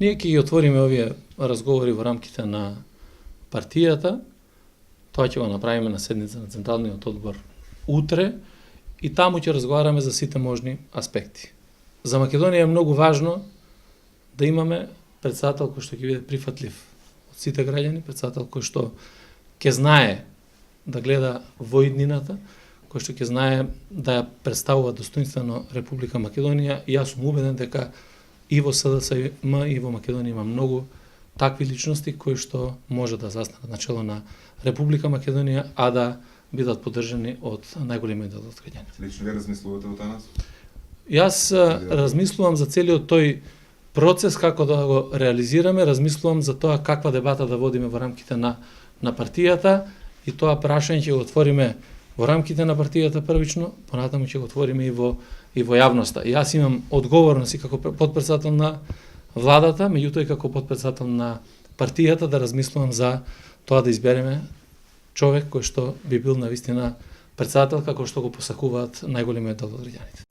Ние ќе ги отвориме овие разговори во рамките на партијата. Тоа ќе го направиме на седница на Централниот одбор утре и таму ќе разговараме за сите можни аспекти. За Македонија е многу важно да имаме претседател кој што ќе биде прифатлив од сите граѓани, претседател кој што ќе знае да гледа во иднината, кој што ќе знае да ја представува достоинствено Република Македонија. И јас сум убеден дека и во СДСМ и во Македонија има многу такви личности кои што може да застанат на чело на Република Македонија, а да бидат поддржани од најголемиот дел од граѓаните. Лично ли размислувате о Атанас? Јас размислувам за целиот тој процес како да го реализираме, размислувам за тоа каква дебата да водиме во рамките на партијата и тоа прашање ќе го отвориме во рамките на партијата првично, понатаму ќе го отвориме и во јавноста. Јас имам одговорност и како потпредседател на владата, меѓутоа и како потпредседател на партијата да размислувам за тоа да избереме човек кој што би бил навистина председател како што го посакуваат најголемиот дел од граѓаните.